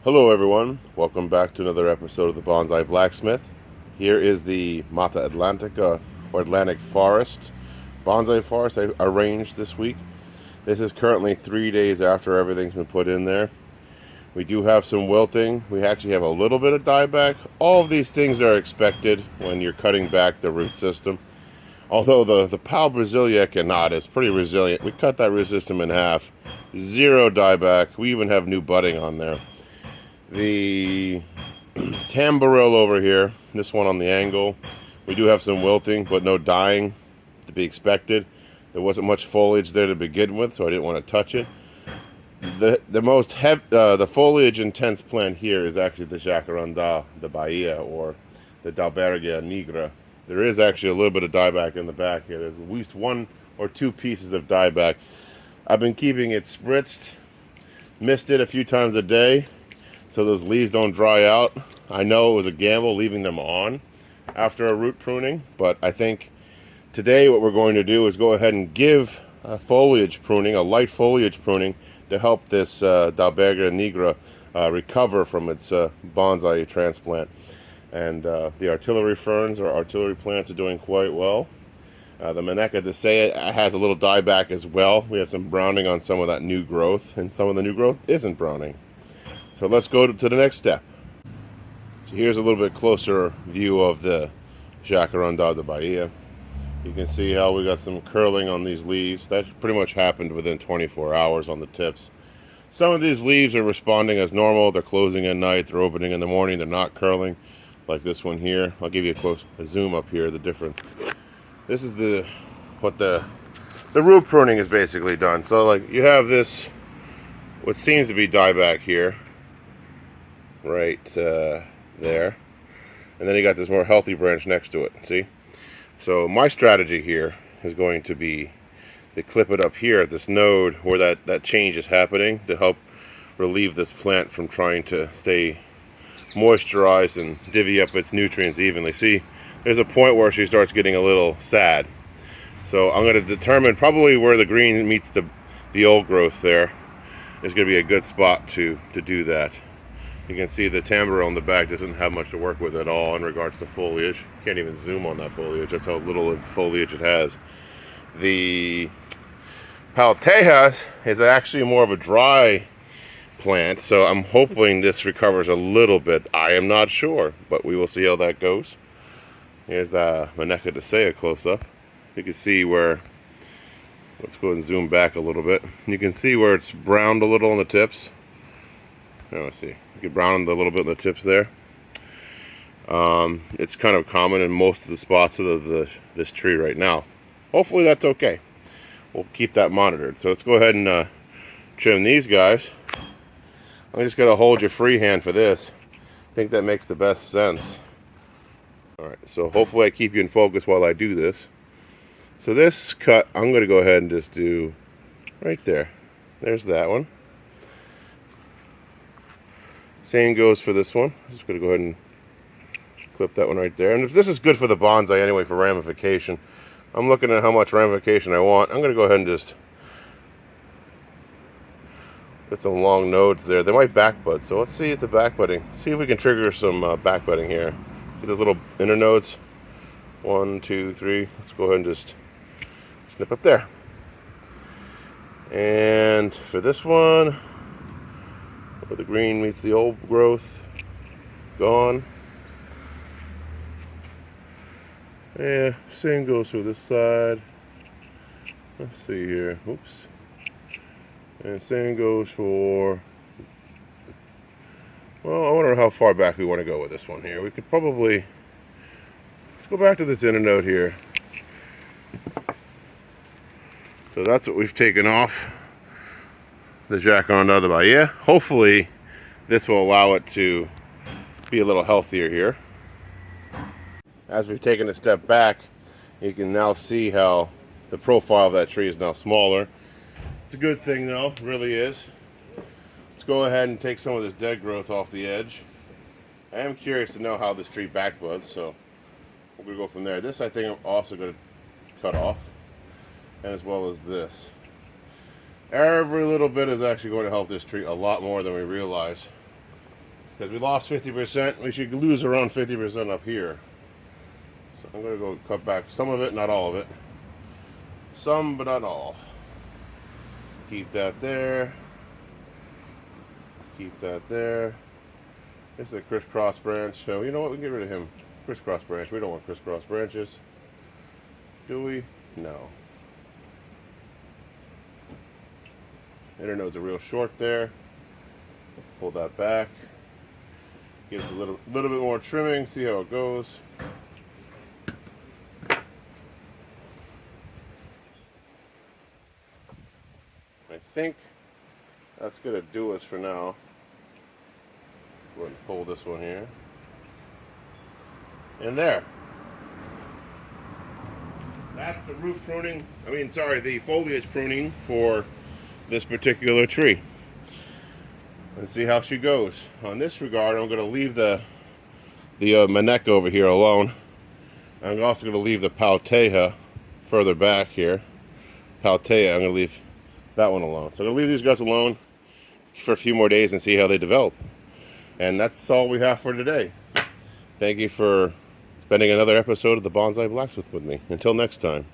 Hello everyone, welcome back to another episode of the Bonsai Blacksmith. Here is the Mata Atlantica or Atlantic Forest, bonsai forest I arranged this week. This is currently 3 days after everything's been put in there. We do have some wilting, we actually have a little bit of dieback. All of these things are expected when you're cutting back the root system. Although the Pal Brasilia cannot is pretty resilient. We cut that root system in half. Zero dieback, we even have new budding on there. The Tamboril over here, this one on the angle, we do have some wilting, but no dying to be expected. There wasn't much foliage there to begin with, so I didn't want to touch it. The foliage intense plant here is actually the Jacaranda de Bahia, or the Dalbergia nigra. There is actually a little bit of dieback in the back here. There's at least one or two pieces of dieback. I've been keeping it spritzed, mist it a few times a day, so those leaves don't dry out. I know it was a gamble leaving them on after a root pruning, but I think today what we're going to do is go ahead and give a foliage pruning, a light foliage pruning, to help this Dalbergia nigra recover from its bonsai transplant. And the artillery ferns or artillery plants are doing quite well. The Atlântica Bonsai has a little dieback as well. We have some browning on some of that new growth, and some of the new growth isn't browning. So let's go to the next step. So here's a little bit closer view of the Jacaranda de Bahia. You can see how we got some curling on these leaves. That pretty much happened within 24 hours on the tips. Some of these leaves are responding as normal. They're closing at night, they're opening in the morning, they're not curling like this one here. I'll give you a zoom up here, the difference. This is what the root pruning is basically done. So like you have this, what seems to be dieback here, right there, and then you got this more healthy branch next to it. See, so my strategy here is going to be to clip it up here at this node where that change is happening, to help relieve this plant from trying to stay moisturized and divvy up its nutrients evenly. See, there's a point where she starts getting a little sad, so I'm going to determine probably where the green meets the old growth. There is going to be a good spot to do that. You can see the tamboril on the back doesn't have much to work with at all in regards to foliage. Can't even zoom on that foliage. That's how little foliage it has. The Paltejas is actually more of a dry plant, so I'm hoping this recovers a little bit. I am not sure, but we will see how that goes. Here's the Atlântica Bonsai close up. You can see where, let's go and zoom back a little bit. You can see where it's browned a little on the tips. Now, let's see. You can brown a little bit on the tips there. It's kind of common in most of the spots of this tree right now. Hopefully that's okay. We'll keep that monitored. So let's go ahead and trim these guys. I'm just going to hold your free hand for this. I think that makes the best sense. Alright, so hopefully I keep you in focus while I do this. So this cut, I'm going to go ahead and just do right there. There's that one. Same goes for this one. I'm just going to go ahead and clip that one right there. And if this is good for the bonsai anyway, for ramification. I'm looking at how much ramification I want. I'm going to go ahead and just get some long nodes there. They might backbud, so let's see at the backbudding. See if we can trigger some backbudding here. See those little inner nodes? 1, 2, 3. Let's go ahead and just snip up there. And for this one, where the green meets the old growth, gone. Yeah, same goes for this side. Let's see here. Oops. And same goes for, well, I wonder how far back we want to go with this one here. We could probably, let's go back to this inner node here. So that's what we've taken off the Jacaranda de Bahia. Hopefully this will allow it to be a little healthier here. As we've taken a step back, you can now see how the profile of that tree is now smaller. It's a good thing though, it really is. Let's go ahead and take some of this dead growth off the edge. I am curious to know how this tree backbuds, so we're going to go from there. This I think I'm also going to cut off, and as well as this. Every little bit is actually going to help this tree a lot more than we realize. Because we lost 50%, we should lose around 50% up here. So I'm going to go cut back some of it, not all of it. Some, but not all. Keep that there. Keep that there. This is a crisscross branch, so you know what, we can get rid of him. Crisscross branch, we don't want crisscross branches. Do we? No. Internodes are real short there. Pull that back. Give it a little bit more trimming, see how it goes. I think that's going to do us for now. Go ahead and pull this one here. And there. That's the root pruning, the foliage pruning for this particular tree. Let's see how she goes. On this regard, I'm going to leave the Manek over here alone. I'm also going to leave the Paltea further back here. Paltea, I'm going to leave that one alone. So I'm going to leave these guys alone for a few more days and see how they develop. And that's all we have for today. Thank you for spending another episode of the Bonsai Blacksmith with me. Until next time.